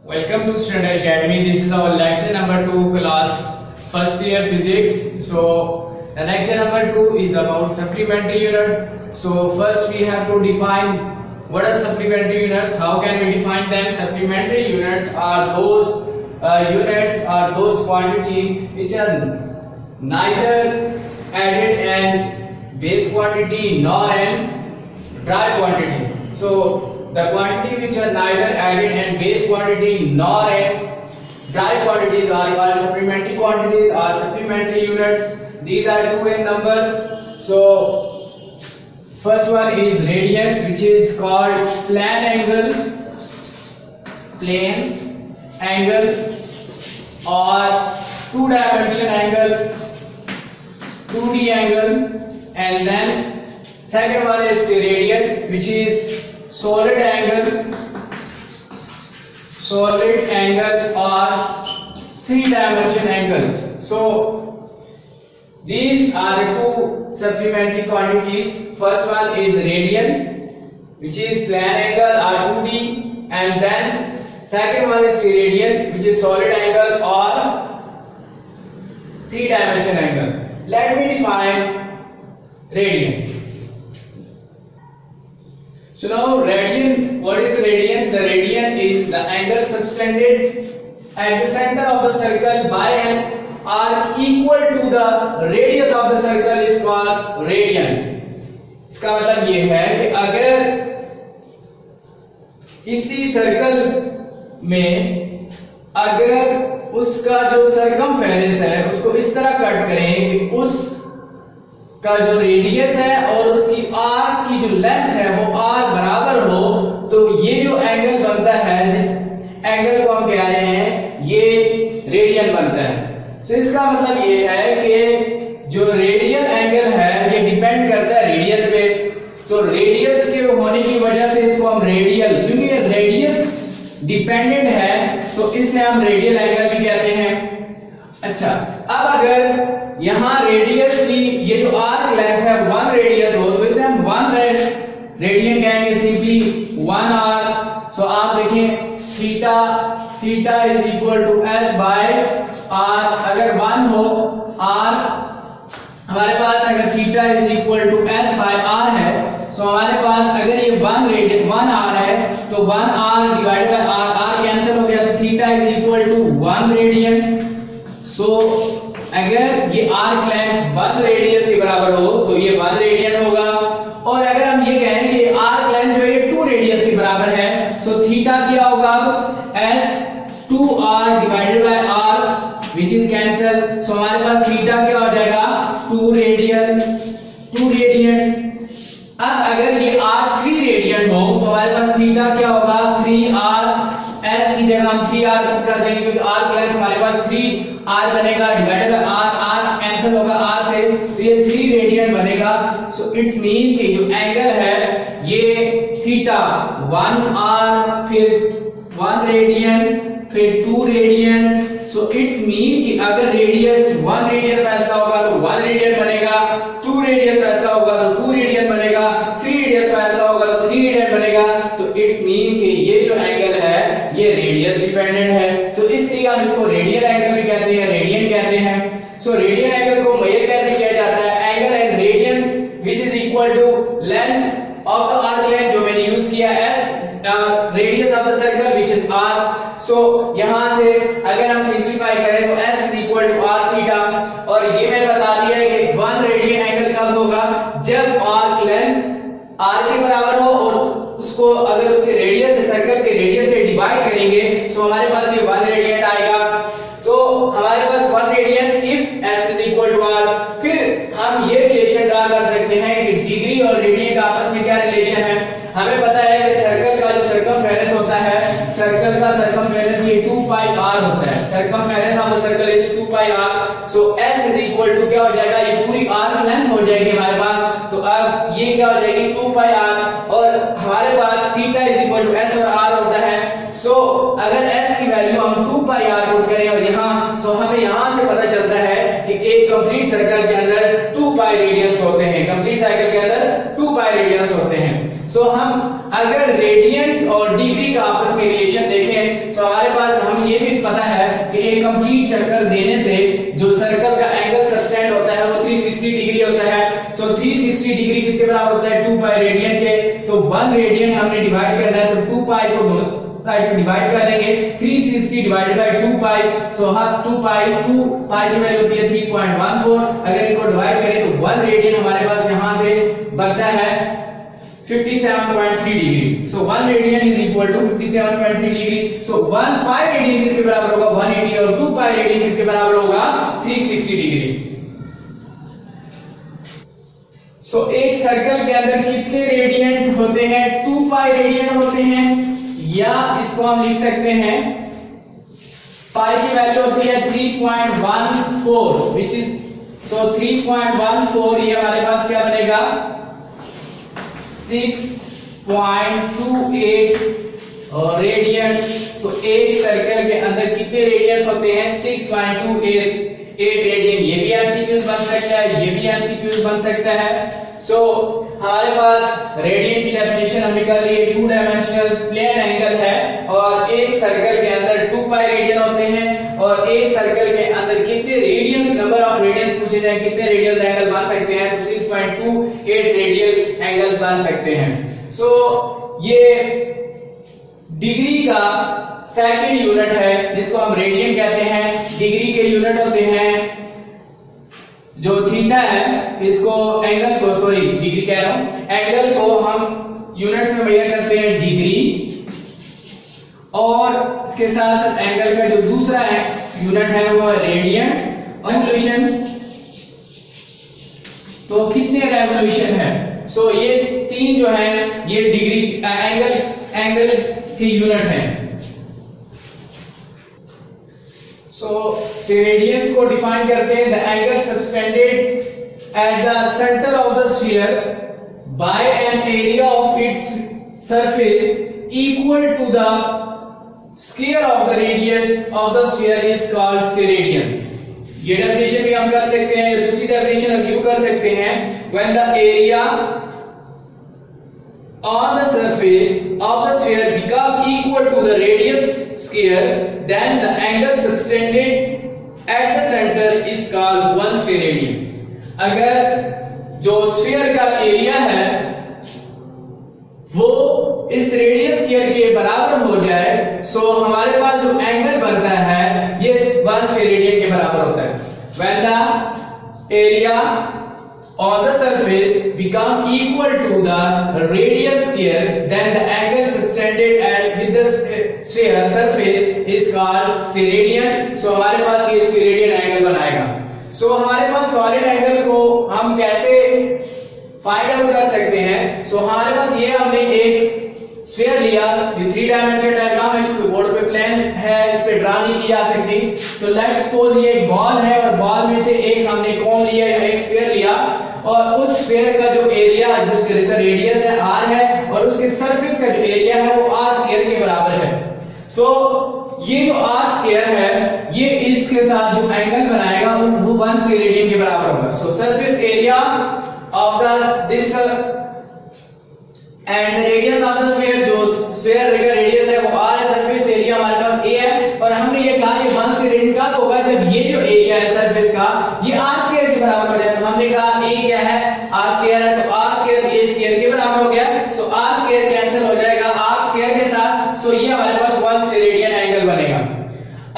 Welcome to Student Academy. This is our lecture number 2, class first year physics. So the lecture number 2 is about supplementary unit. So first we have to define what are supplementary units. How can we define them? Supplementary units are those quantity which are neither added and base quantity nor an dry quantity. So the quantity which are neither added and base quantity nor a dry quantities are called supplementary quantities or supplementary units. These are two in numbers. So first one is radian, which is called plane angle or two-dimension angle, 2D angle, and then second one is radian, which is solid angle or three-dimension angles. So these are the two supplementary quantities. First one is radian, which is plane angle or 2D, and then second one is radian, which is solid angle or three-dimension angle. Let me define radian. So now radian, what is radian? The radian is the angle subtended at the center of the circle by an arc equal to the radius of the circle is called radian. इसका मतलब ये है कि अगर किसी circle में अगर उसका जो सरकमफेरेंस है उसको इस तरह कट करें कि उस का जो रेडियस है और उसकी आर्क की जो लेंथ है वो आर बराबर हो, तो ये जो एंगल बनता है, जिस एंगल को हम कह रहे हैं, ये रेडियन बनता है. सो इसका मतलब ये है कि जो रेडियल एंगल है ये डिपेंड करता है रेडियस पे. तो रेडियस के होने की वजह से इसको हम रेडियल, क्योंकि ये रेडियस डिपेंडेंट है, सो इसे हम रेडियल एंगल भी कहते हैं. अच्छा, अब अगर यहां रेडियस की ये जो आर्क लेंथ है 1 रेडियस हो, तो इसे हम 1 रेडियन कहेंगे, सिंपली 1 आर. सो आप देखें theta is equal to s by r. अगर 1 हो आर हमारे पास, अगर theta is equal to s by r है, सो हमारे पास अगर ये 1 आर है तो 1 r divide by r cancel हो गया, तो theta is equal to 1 radian. So अगर ये आर्क लेंथ 1 रेडियस के बराबर हो तो ये 1 रेडियन होगा. और अगर हम ये कहें कि आर्क लेंथ जो है 2 रेडियस के बराबर है, सो थीटा क्या होगा, s 2r divided by r which is cancel. So हमारे पास थीटा क्या हो जाएगा, 2 रेडियन. अब अगर ये r 3 रेडियन हो तो हमारे पास थीटा क्या होगा, 3r. s की जगह हम 3r कर देंगे क्योंकि आर्क लेंथ हमारे पास 3r बनेगा, डिवाइडेड बाय r कैंसिल होगा r से, तो ये 3 रेडियन बनेगा. सो इट्स मीन कि जो एंगल है ये थीटा 1r फिर 1 रेडियन फिर 2 रेडियन. सो इट्स मीन कि अगर रेडियस 1 रेडियस फैसला होगा तो 1 रेडियन बनेगा, 2 रेडियस फैसला होगा तो 2 रेडियन बनेगा, 3 रेडियस फैसला होगा तो 3 रेडियन बनेगा. तो इट्स मीन कि ये जो एंगल है ये रेडियस डिपेंडेंट है. सो इसलिए हम इसको रेडियल एंगल भी कहते हैं, रेडियन कहते हैं. सो रेडियल एंगल को मेजर कैसे किया जाता है, angle and radians which is equal to length of the arc length, जो मैंने यूज किया s, radius of the circle which is r. So यहां से अगर हम सिंपलीफाई करें तो s is equal to r theta. और ये मैंने बता दिया है कि 1 रेडियन एंगल कब होगा, जब आर्क लेंथ r के बराबर हो और उसको अगर उसके रेडियस से, सर्कल के रेडियस से डिवाइड करेंगे, सो हमारे पास ये 1 रेडियन आएगा. तो हमारे पास 1 radian if s is equal to r. फिर हम ये रिलेशन ड्रा कर सकते हैं कि डिग्री और रेडियन का आपस में क्या रिलेशन है. हमें पता है कि सर्कल का जो सरकमफेरेंस होता है, सर्कल का सरकमफेरेंस ये 2 पाई r होता है. Circumference of the circle is 2 pi r. So s is equal to क्या हो जाएगा, ये पूरी आर्क लेंथ हो जाएगी हमारे पास. तो अब ये क्या हो जाएगी, 2 पाई r, और हमारे पास theta is equal to s और r होता है. सो अगर s की वैल्यू हम 2 पाई r पुट करें और यहां, सो हमें यहां से पता चलता है कि एक कंप्लीट सर्कल के अंदर 2 पाई रेडियंस होते हैं. कंप्लीट साइकिल के अंदर 2 पाई रेडियंस होते हैं. सो हम अगर रेडियंस और डिग्री का आपस में रिलेशन देखें तो हमारे पास हम ये भी पता है कि एक कंप्लीट चक्कर देने से जो सर्कल का एंगल सबटेंड होता है वो 360 डिग्री होता है। सो 360 डिग्री किसके बराबर होता है 2 पाई रेडियन के। तो 1 रेडियन हमने डिवाइड करना है तो 2 पाई को दोनों साइड पे डिवाइड कर लेंगे 360 डिवाइडेड बाय 2 पाई। सो हाँ 2 पाई की वैल्यू होती है 3.14। अगर इनको डिवाइड करें तो 1 रेडियन हमारे पास यहां से बनता है 57.3 degree. So 1 radian is equal to 57.3 degree. So 1 pi radian किसके बराबर होगा 180 और 2 पाई रेडियन किसके बराबर होगा 360 डिग्री। सो एक सर्कल के अंदर कितने रेडियन होते हैं 2 पाई रेडियन होते हैं, या इसको हम लिख सकते हैं पाई की वैल्यू होती है 3.14 व्हिच इज सो 3.14 ये हमारे पास क्या बनेगा 6.28 रेडियन। सो एक सर्कल के अंदर कितने रेडियंस होते हैं 6.28 रेडियन। ये भी एमसीक्यूज बन सकता है, ये भी एमसीक्यूज बन सकता है। सो हमारे पास रेडियन की डेफिनेशन हमने कर ली है 2 डायमेंशनल प्लेन एंगल है और एक सर्कल के अंदर 2 पाई रेडियन होते हैं और एक सर्कल के अंदर कितने रेडियंस नंबर ऑफ रेडियंस पूछे जाए कितने रेडियल एंगल बन सकते हैं तो 6.28 रेडियल एंगल्स बन सकते हैं। सो ये डिग्री का सेकंड यूनिट है जिसको हम रेडियन कहते हैं। डिग्री के यूनिट होते हैं जो थीटा है इसको एंगल को सॉरी डिग्री कह रहा हूं एंगल को हम यूनिट्स में मेजर करते हैं डिग्री और इसके साथ साथ एंगल का जो दूसरा है यूनिट है वो रेडियन। रेवोल्यूशन तो कितने रेवोल्यूशन है सो ये तीन जो है ये डिग्री एंगल की यूनिट है। सो स्टेरेडियंस को डिफाइन करते हैं the angle subtended at the centre of the sphere by an area of its surface equal to the square of the radius of the sphere is called steradian. ये definition भी हम कर सकते हैं, दूसरी डेफिनेशन हम यूं कर सकते हैं when the area on the surface of the sphere become equal to the radius square then the angle subtended at the center is called 1 steradian। अगर जो स्फीयर का एरिया है वो इस रेडियस स्क्वायर के बराबर हो जाए सो हमारे पास जो एंगल बनता है ये 1 steradian के बराबर होता है। when the area on the surface become equal to the radius square then the angle subtended at with the sphere surface is called steradian। सो हमारे पास ये स्टेरेडियन एंगल बनाएगा। सो हमारे पास सॉलिड एंगल को हम कैसे फाइंड आउट कर सकते हैं सो हमारे पास ये हमने एक स्फीयर लिया, ये 3 डायमेंशनल डायग्राम है चूंकि बोर्ड पे प्लेन है इस पे ड्रा नहीं की जा सकती। तो लेट्स सपोज ये एक बॉल है और बॉल में से एक हमने कोन लिया या एक स्फीयर लिया और उस स्फीयर का जो एरिया जिसका रेडियस है r है और उसके सरफेस का जो एरिया है वो r स्क्वायर के बराबर है। सो ये जो r स्क्वायर है ये इसके साथ जो एंगल बनाएगा वो 1 स्टेरेडियन के बराबर होगा। सो surface area of the this and the radius of the sphere जो स्फीयर का रेडियस है वो r है, सरफेस एरिया हमारे पास a है और हमने ये कहा ये 1 स्टेरेडियन का होगा जब ये जो एरिया है सरफेस का ये r स्क्वायर के बराबर हो जाए। तो हमने कहा a क्या है r स्क्वायर है तो r स्क्वायर a स्क्वायर के बराबर हो गया। सो r स्क्वायर कैंसिल हो जाएगा r स्क्वायर के साथ। सो ये हमारे पास 1 स्टेरेडियन एंगल बनेगा।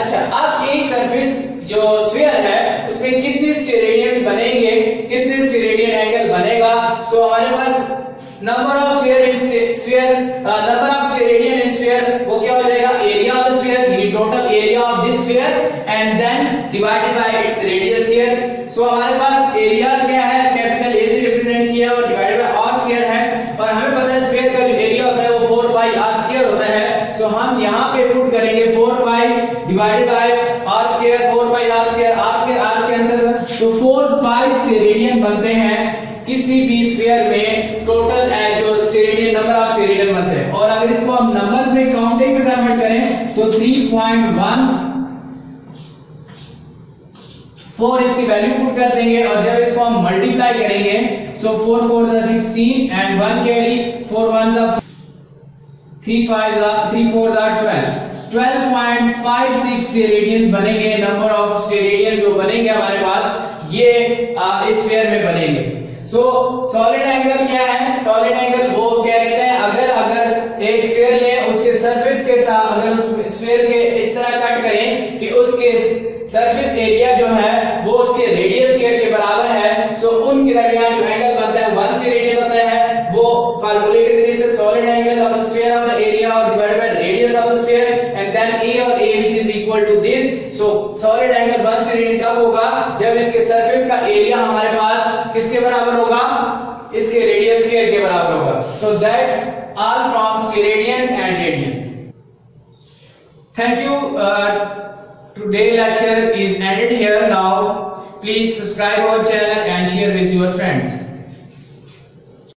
अच्छा अब एक सरफेस जो स्फीयर है उसमें कितने स्टेरेडियंस बनेंगे, कितने स्टेरेडियन एंगल बनेगा। सो हमारे पास number of number of steradian in sphere वो क्या हो जाएगा एरिया ऑफ द स्फीयर ये total area of this sphere and then divided by its radius square. So हमारे पास एरिया क्या है कैपिटल ए से रिप्रेजेंट किया और डिवाइडेड बाय r स्क्वायर है और हमें पता है स्फीयर का जो एरिया होता है वो 4 पाई r स्क्वायर होता है। सो हम यहां पे पुट करेंगे 4 पाई divided by r square 4 pi r square cancel तो 4 पाई स्टेरेडियन बनते हैं किसी भी स्फीयर में टोटल जो स्टेरेडियन नंबर ऑफ स्टेरेडियन बनते हैं। और अगर इसको हम नंबर्स में काउंटिंग में कन्वर्ट करें तो 3.14 इसकी वैल्यू पुट कर देंगे और जब इसको हम मल्टीप्लाई करेंगे सो 4 4 16 एंड 1 कैरी 4 1 3 4 12.56 स्टेरेडियन बनेंगे। नंबर ऑफ स्टेरेडियन जो बनेंगे हमारे पास ये इस स्फीयर में बनेंगे। सो सॉलिड एंगल क्या है? सॉलिड एंगल वो क्या कहते हैं, अगर एक स्फीयर लें उसके सरफेस के साथ अगर उस स्फीयर के इस तरह कट करें कि उसके सरफेस एरिया जो है वो उसके रेडियस के बराबर है, सो उनके दरमियान जो एंगल बनता है 1 स्टेरेडियन होता है। वो फार्मूले के जरिए से solid angle of the sphere of the area और divided by radius of the sphere and then a और a which is equal to this। So solid angle 1 steradian कब होगा? जब इसके सरफेस का एरिया हमारे पास किसके बराबर होगा? इसके रेडियस के बराबर होगा। So that's all from steradians and radian. Thank you. Today lecture is ended here now. Please subscribe our channel and share with your friends.